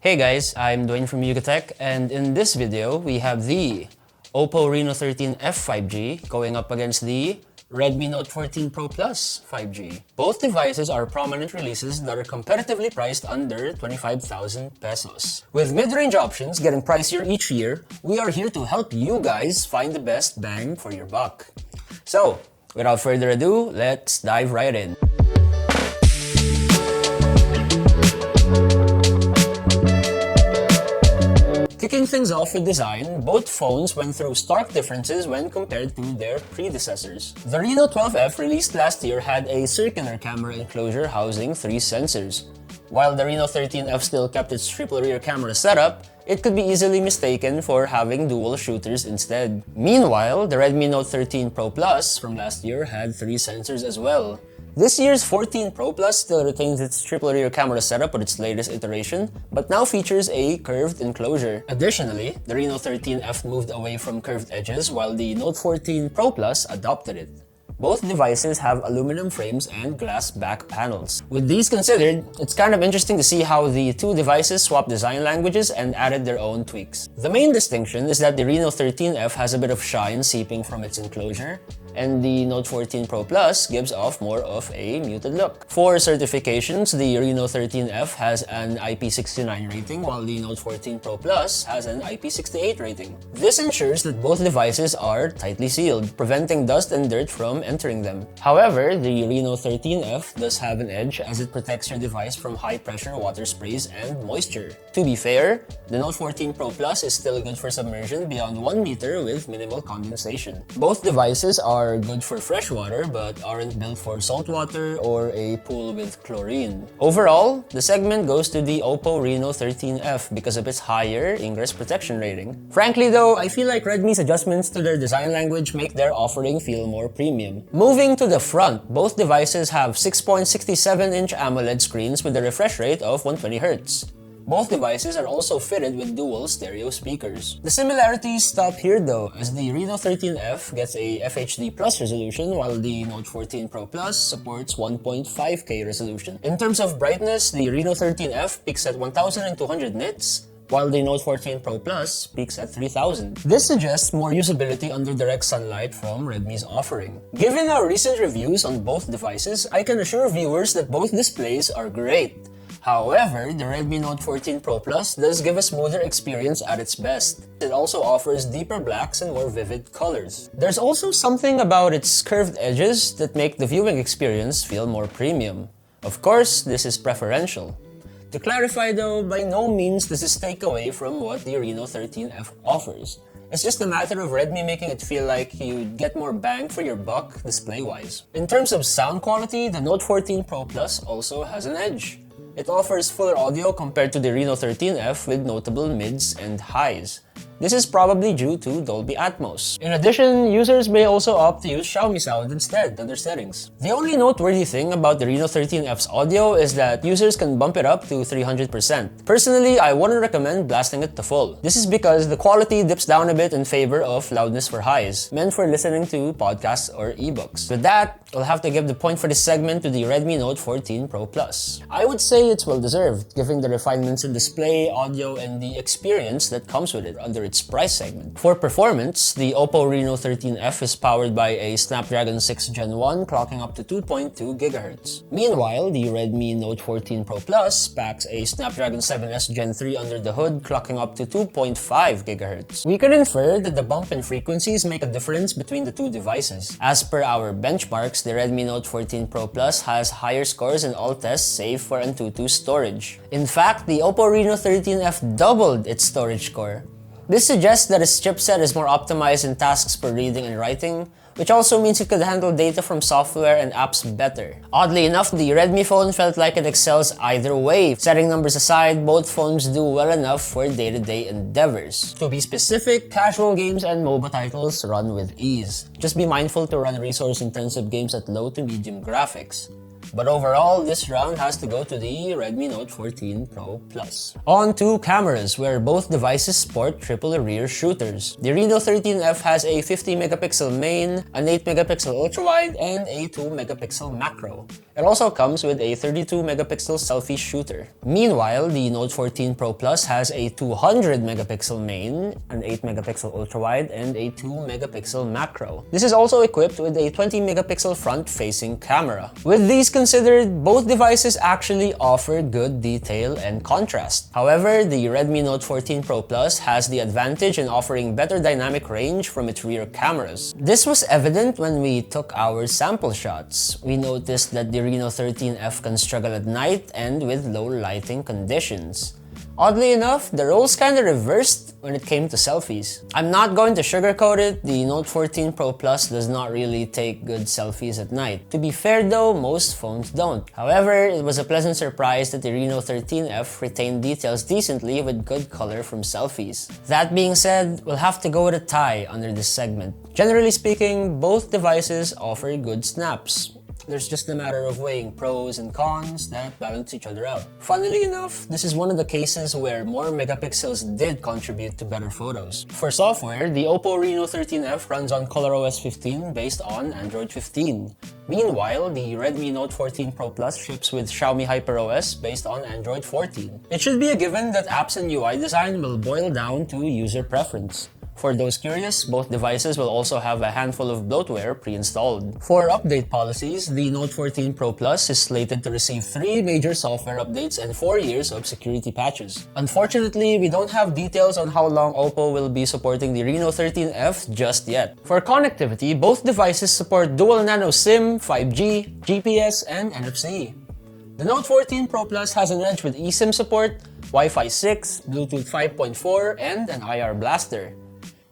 Hey guys, I'm Dwayne from Yugatech, and in this video, we have the OPPO Reno13 F5G going up against the Redmi Note 14 Pro Plus 5G. Both devices are prominent releases that are competitively priced under 25,000 pesos. With mid-range options getting pricier each year, we are here to help you guys find the best bang for your buck. So, without further ado, let's dive right in. Kicking things off with design, both phones went through stark differences when compared to their predecessors. The Reno 12F released last year had a circular camera enclosure housing 3 sensors. While the Reno 13F still kept its triple rear camera setup, it could be easily mistaken for having dual shooters instead. Meanwhile, the Redmi Note 13 Pro Plus from last year had 3 sensors as well. This year's 14 Pro Plus still retains its triple rear camera setup with its latest iteration, but now features a curved enclosure. Additionally, the Reno 13F moved away from curved edges while the Note 14 Pro Plus adopted it. Both devices have aluminum frames and glass back panels. With these considered, it's kind of interesting to see how the two devices swapped design languages and added their own tweaks. The main distinction is that the Reno 13F has a bit of shine seeping from its enclosure, and the Note 14 Pro Plus gives off more of a muted look. For certifications, the Reno 13F has an IP69 rating while the Note 14 Pro Plus has an IP68 rating. This ensures that both devices are tightly sealed, preventing dust and dirt from entering them. However, the Reno 13F does have an edge as it protects your device from high-pressure water sprays and moisture. To be fair, the Note 14 Pro Plus is still good for submersion beyond 1 meter with minimal condensation. Both devices are good for fresh water but aren't built for salt water or a pool with chlorine. Overall, the segment goes to the OPPO Reno 13F because of its higher ingress protection rating. Frankly though, I feel like Redmi's adjustments to their design language make their offering feel more premium. Moving to the front, both devices have 6.67-inch AMOLED screens with a refresh rate of 120Hz. Both devices are also fitted with dual stereo speakers. The similarities stop here though, as the Reno 13F gets a FHD Plus resolution while the Note 14 Pro Plus supports 1.5K resolution. In terms of brightness, the Reno 13F peaks at 1200 nits, while the Note 14 Pro Plus peaks at 3000. This suggests more usability under direct sunlight from Redmi's offering. Given our recent reviews on both devices, I can assure viewers that both displays are great. However, the Redmi Note 14 Pro Plus does give a smoother experience at its best. It also offers deeper blacks and more vivid colors. There's also something about its curved edges that make the viewing experience feel more premium. Of course, this is preferential. To clarify though, by no means does this take away from what the Reno 13F offers. It's just a matter of Redmi making it feel like you'd get more bang for your buck display-wise. In terms of sound quality, the Note 14 Pro Plus also has an edge. It offers fuller audio compared to the Reno 13F with notable mids and highs. This is probably due to Dolby Atmos. In addition, users may also opt to use Xiaomi sound instead under settings. The only noteworthy thing about the Reno 13F's audio is that users can bump it up to 300%. Personally, I wouldn't recommend blasting it to full. This is because the quality dips down a bit in favor of loudness for highs, meant for listening to podcasts or ebooks. With that, I'll have to give the point for this segment to the Redmi Note 14 Pro Plus. I would say it's well deserved, given the refinements in display, audio, and the experience that comes with it under its price segment. For performance, the OPPO Reno 13F is powered by a Snapdragon 6 Gen 1 clocking up to 2.2 GHz. Meanwhile, the Redmi Note 14 Pro Plus packs a Snapdragon 7S Gen 3 under the hood clocking up to 2.5 GHz. We could infer that the bump in frequencies make a difference between the two devices. As per our benchmarks, the Redmi Note 14 Pro Plus has higher scores in all tests save for Antutu storage. In fact, the OPPO Reno 13F doubled its storage score. This suggests that its chipset is more optimized in tasks for reading and writing, which also means it could handle data from software and apps better. Oddly enough, the Redmi phone felt like it excels either way. Setting numbers aside, both phones do well enough for day-to-day endeavors. To be specific, casual games and MOBA titles run with ease. Just be mindful to run resource-intensive games at low to medium graphics. But overall, this round has to go to the Redmi Note 14 Pro Plus. On to cameras, where both devices sport triple rear shooters. The Reno 13F has a 50 megapixel main, an 8 megapixel ultrawide, and a 2 megapixel macro. It also comes with a 32 megapixel selfie shooter. Meanwhile, the Note 14 Pro Plus has a 200 megapixel main, an 8 megapixel ultrawide, and a 2 megapixel macro. This is also equipped with a 20 megapixel front-facing camera. With these considered, both devices actually offer good detail and contrast. However, the Redmi Note 14 Pro Plus has the advantage in offering better dynamic range from its rear cameras. This was evident when we took our sample shots. We noticed that the Reno 13F can struggle at night and with low lighting conditions. Oddly enough, the roles kinda reversed when it came to selfies. I'm not going to sugarcoat it, the Note 14 Pro Plus does not really take good selfies at night. To be fair though, most phones don't. However, it was a pleasant surprise that the Reno 13F retained details decently with good color from selfies. That being said, we'll have to go with a tie under this segment. Generally speaking, both devices offer good snaps. There's just a matter of weighing pros and cons that balance each other out. Funnily enough, this is one of the cases where more megapixels did contribute to better photos. For software, the OPPO Reno 13F runs on ColorOS 15 based on Android 15. Meanwhile, the Redmi Note 14 Pro Plus ships with Xiaomi HyperOS based on Android 14. It should be a given that apps and UI design will boil down to user preference. For those curious, both devices will also have a handful of bloatware pre-installed. For update policies, the Note 14 Pro Plus is slated to receive 3 major software updates and 4 years of security patches. Unfortunately, we don't have details on how long OPPO will be supporting the Reno 13F just yet. For connectivity, both devices support dual nano SIM, 5G, GPS, and NFC. The Note 14 Pro Plus has an edge with eSIM support, Wi-Fi 6, Bluetooth 5.4, and an IR blaster.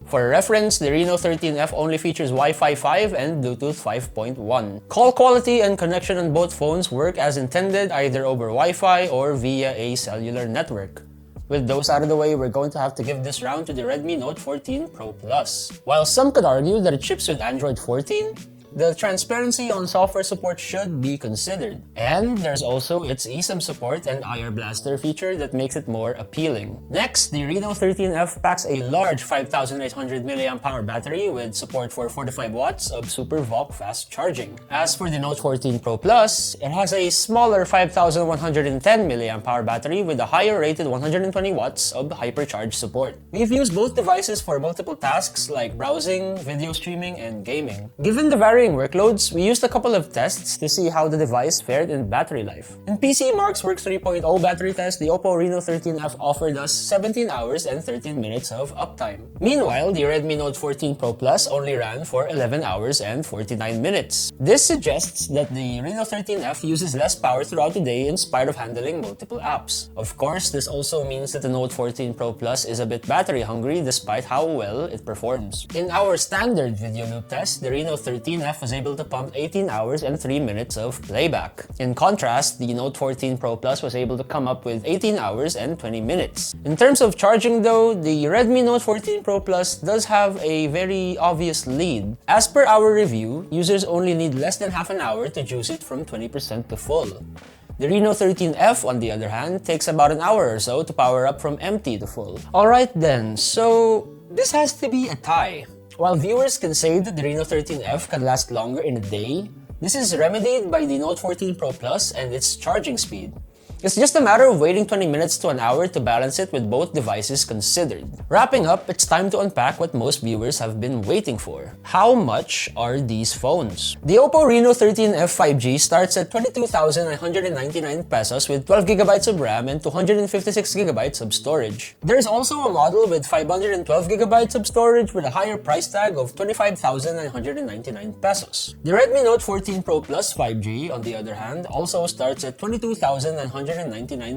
For reference, the Reno 13F only features Wi-Fi 5 and Bluetooth 5.1. Call quality and connection on both phones work as intended either over Wi-Fi or via a cellular network. With those out of the way, we're going to have to give this round to the Redmi Note 14 Pro Plus. While some could argue that it ships with Android 14, the transparency on software support should be considered. And there's also its eSIM support and IR Blaster feature that makes it more appealing. Next, the Reno 13F packs a large 5800 mAh battery with support for 45 watts of Super VOOC fast charging. As for the Note 14 Pro Plus, it has a smaller 5110 mAh battery with a higher rated 120 watts of hypercharge support. We've used both devices for multiple tasks like browsing, video streaming, and gaming. Given the varying workloads, we used a couple of tests to see how the device fared in battery life. In PC Mark's Work 3.0 battery test, the OPPO Reno 13F offered us 17 hours and 13 minutes of uptime. Meanwhile, the Redmi Note 14 Pro Plus only ran for 11 hours and 49 minutes. This suggests that the Reno 13F uses less power throughout the day in spite of handling multiple apps. Of course, this also means that the Note 14 Pro Plus is a bit battery hungry despite how well it performs. In our standard video loop test, the Reno 13F was able to pump 18 hours and 3 minutes of playback. In contrast, the Note 14 Pro Plus was able to come up with 18 hours and 20 minutes. In terms of charging though, the Redmi Note 14 Pro Plus does have a very obvious lead. As per our review, users only need less than half an hour to juice it from 20% to full. The Reno 13F, on the other hand, takes about an hour or so to power up from empty to full. Alright then, so this has to be a tie. While viewers can say that the Reno 13F can last longer in a day, this is remedied by the Note 14 Pro Plus and its charging speed. It's just a matter of waiting 20 minutes to an hour to balance it with both devices considered. Wrapping up, it's time to unpack what most viewers have been waiting for. How much are these phones? The OPPO Reno 13F 5G starts at 22,999 pesos with 12GB of RAM and 256GB of storage. There's also a model with 512GB of storage with a higher price tag of 25,999 pesos. The Redmi Note 14 Pro Plus 5G, on the other hand, also starts at 22,999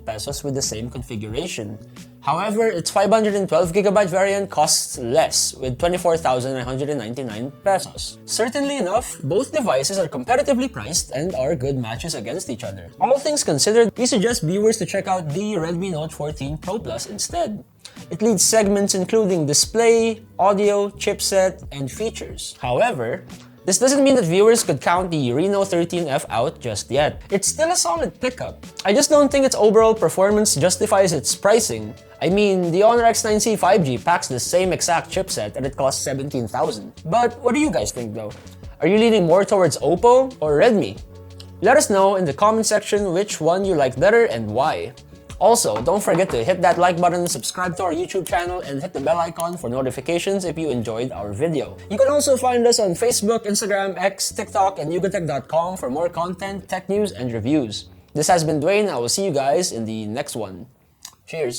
pesos with the same configuration. However, its 512GB variant costs less, with 24,999 pesos. Certainly enough, both devices are competitively priced and are good matches against each other. All things considered, we suggest viewers to check out the Redmi Note 14 Pro Plus instead. It leads segments including display, audio, chipset, and features. However, This doesn't mean that viewers could count the Reno13F out just yet. It's still a solid pickup. I just don't think its overall performance justifies its pricing. I mean, the Honor X9C 5G packs the same exact chipset and it costs $17,000. But what do you guys think though? Are you leaning more towards OPPO or Redmi? Let us know in the comment section which one you like better and why. Also, don't forget to hit that like button, subscribe to our YouTube channel, and hit the bell icon for notifications if you enjoyed our video. You can also find us on Facebook, Instagram, X, TikTok, and yugatech.com for more content, tech news, and reviews. This has been Dwayne. I will see you guys in the next one. Cheers!